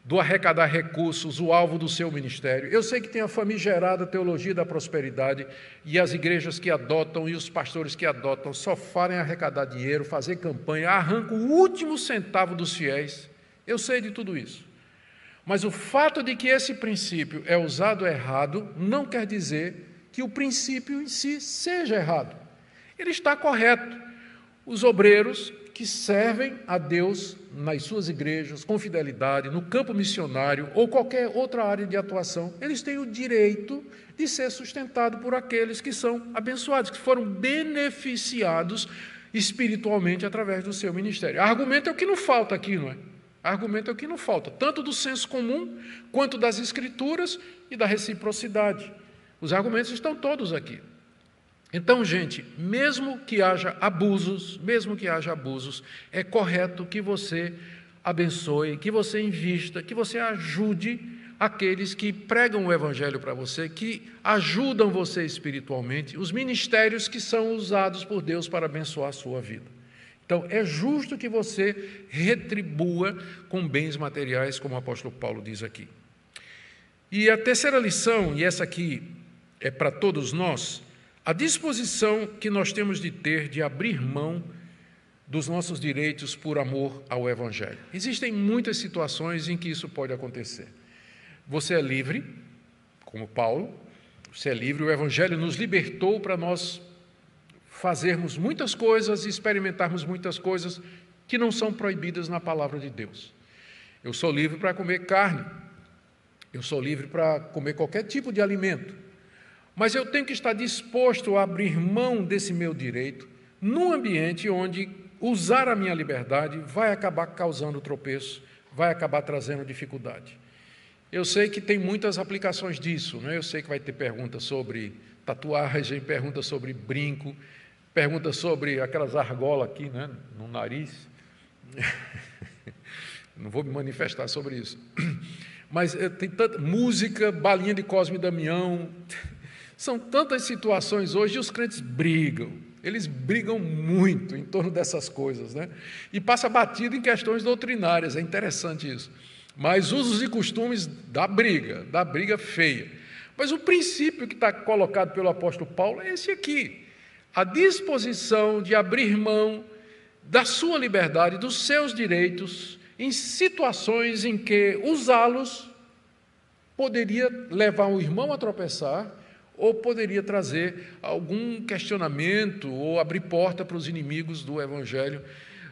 do arrecadar recursos o alvo do seu ministério, eu sei que tem a famigerada teologia da prosperidade e as igrejas que adotam e os pastores que adotam só fazem arrecadar dinheiro, fazer campanha, arrancam o último centavo dos fiéis. Eu sei de tudo isso. Mas o fato de que esse princípio é usado errado não quer dizer que o princípio em si seja errado. Ele está correto. Os obreiros que servem a Deus nas suas igrejas, com fidelidade, no campo missionário ou qualquer outra área de atuação, eles têm o direito de ser sustentados por aqueles que são abençoados, que foram beneficiados espiritualmente através do seu ministério. Argumento é o que não falta aqui, não é? Argumento é o que não falta, tanto do senso comum, quanto das escrituras e da reciprocidade. Os argumentos estão todos aqui. Então, gente, mesmo que haja abusos, é correto que você abençoe, que você invista, que você ajude aqueles que pregam o evangelho para você, que ajudam você espiritualmente, os ministérios que são usados por Deus para abençoar a sua vida. Então, é justo que você retribua com bens materiais, como o apóstolo Paulo diz aqui. E a terceira lição, e essa aqui é para todos nós, a disposição que nós temos de ter de abrir mão dos nossos direitos por amor ao Evangelho. Existem muitas situações em que isso pode acontecer. Você é livre, como Paulo, você é livre, o Evangelho nos libertou para nós fazermos muitas coisas e experimentarmos muitas coisas que não são proibidas na palavra de Deus. Eu sou livre para comer carne, eu sou livre para comer qualquer tipo de alimento, mas eu tenho que estar disposto a abrir mão desse meu direito num ambiente onde usar a minha liberdade vai acabar causando tropeço, vai acabar trazendo dificuldade. Eu sei que tem muitas aplicações disso, né? Eu sei que vai ter perguntas sobre tatuagem, perguntas sobre brinco, perguntas sobre aquelas argolas aqui, né, no nariz. Não vou me manifestar sobre isso. Mas tem tanta música, balinha de Cosme e Damião. São tantas situações hoje e os crentes brigam. Eles brigam muito em torno dessas coisas, né? E passa batido em questões doutrinárias, é interessante isso. Mas usos e costumes dá briga feia. Mas o princípio que está colocado pelo apóstolo Paulo é esse aqui. A disposição de abrir mão da sua liberdade, dos seus direitos, em situações em que usá-los poderia levar o irmão a tropeçar ou poderia trazer algum questionamento ou abrir porta para os inimigos do Evangelho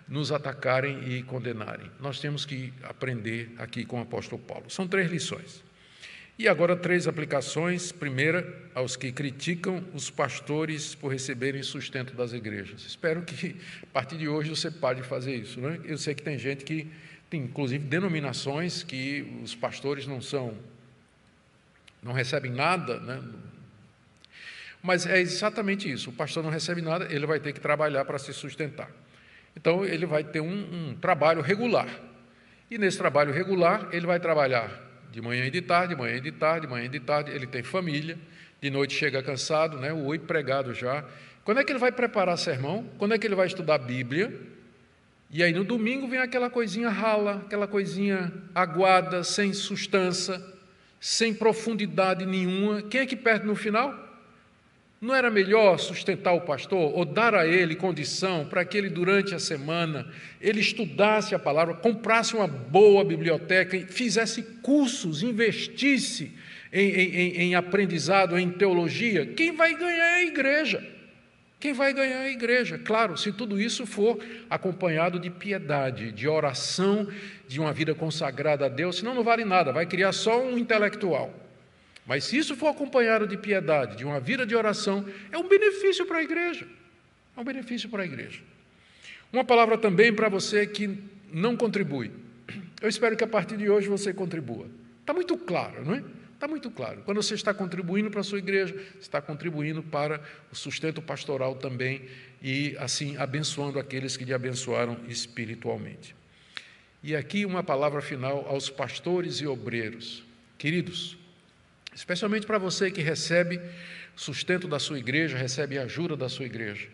nos atacarem e condenarem. Nós temos que aprender aqui com o apóstolo Paulo. São 3 lições. E agora 3 aplicações. Primeira, aos que criticam os pastores por receberem sustento das igrejas. Espero que, a partir de hoje, você pare de fazer isso, né? Eu sei que tem gente que tem, inclusive, denominações que os pastores não recebem nada, né? Mas é exatamente isso. O pastor não recebe nada, ele vai ter que trabalhar para se sustentar. Então, ele vai ter um trabalho regular. E nesse trabalho regular, ele vai trabalhar de manhã e de tarde, de manhã e de tarde, de manhã e de tarde. Ele tem família, de noite chega cansado, né? O 8 pregado já. Quando é que ele vai preparar sermão? Quando é que ele vai estudar a Bíblia? E aí no domingo vem aquela coisinha rala, aquela coisinha aguada, sem substância, sem profundidade nenhuma. Quem é que perde no final? Não era melhor sustentar o pastor ou dar a ele condição para que ele, durante a semana, ele estudasse a palavra, comprasse uma boa biblioteca, fizesse cursos, investisse em aprendizado, em teologia? Quem vai ganhar é a igreja. Quem vai ganhar é a igreja. Claro, se tudo isso for acompanhado de piedade, de oração, de uma vida consagrada a Deus, senão não vale nada, vai criar só um intelectual. Mas se isso for acompanhado de piedade, de uma vida de oração, é um benefício para a igreja. É um benefício para a igreja. Uma palavra também para você que não contribui. Eu espero que a partir de hoje você contribua. Está muito claro, não é? Está muito claro. Quando você está contribuindo para a sua igreja, está contribuindo para o sustento pastoral também e, assim, abençoando aqueles que lhe abençoaram espiritualmente. E aqui uma palavra final aos pastores e obreiros. Queridos, especialmente para você que recebe sustento da sua igreja, recebe ajuda da sua igreja,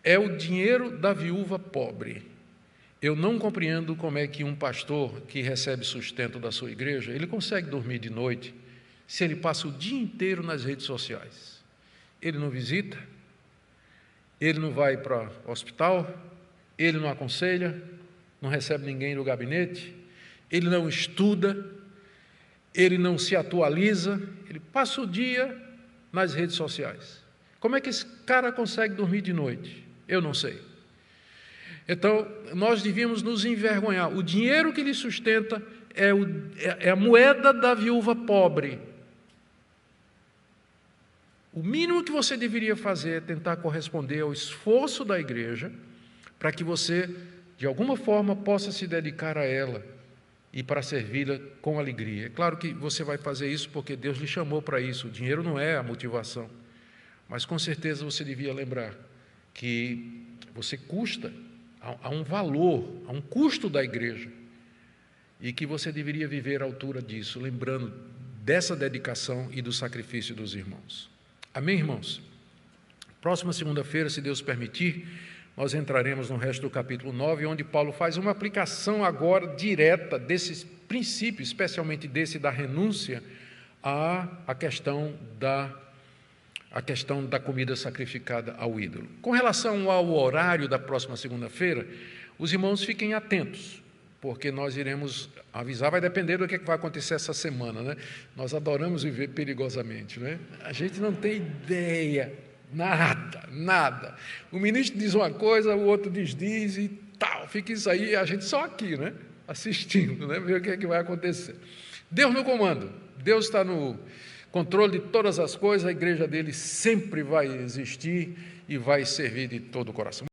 é o dinheiro da viúva pobre. Eu não compreendo como é que um pastor que recebe sustento da sua igreja, ele consegue dormir de noite se ele passa o dia inteiro nas redes sociais. Ele não visita, ele não vai para o hospital, ele não aconselha, não recebe ninguém do gabinete, ele não estuda, ele não se atualiza, ele passa o dia nas redes sociais. Como é que esse cara consegue dormir de noite? Eu não sei. Então, nós devíamos nos envergonhar. O dinheiro que lhe sustenta é a moeda da viúva pobre. O mínimo que você deveria fazer é tentar corresponder ao esforço da igreja para que você, de alguma forma, possa se dedicar a ela e para servi-la com alegria. É claro que você vai fazer isso porque Deus lhe chamou para isso. O dinheiro não é a motivação. Mas, com certeza, você devia lembrar que você custa a um valor, a um custo da igreja, e que você deveria viver à altura disso, lembrando dessa dedicação e do sacrifício dos irmãos. Amém, irmãos? Próxima segunda-feira, se Deus permitir, nós entraremos no resto do capítulo 9, onde Paulo faz uma aplicação agora direta desses princípios, especialmente desse da renúncia, à questão da comida sacrificada ao ídolo. Com relação ao horário da próxima segunda-feira, os irmãos fiquem atentos, porque nós iremos avisar, vai depender do que vai acontecer essa semana, né? Nós adoramos viver perigosamente, né? A gente não tem ideia, nada. O ministro diz uma coisa, o outro diz e tal, fica isso aí, a gente só aqui, né? Assistindo, né? Ver o que é que vai acontecer. Deus no comando, Deus está no controle de todas as coisas, a igreja dele sempre vai existir e vai servir de todo o coração.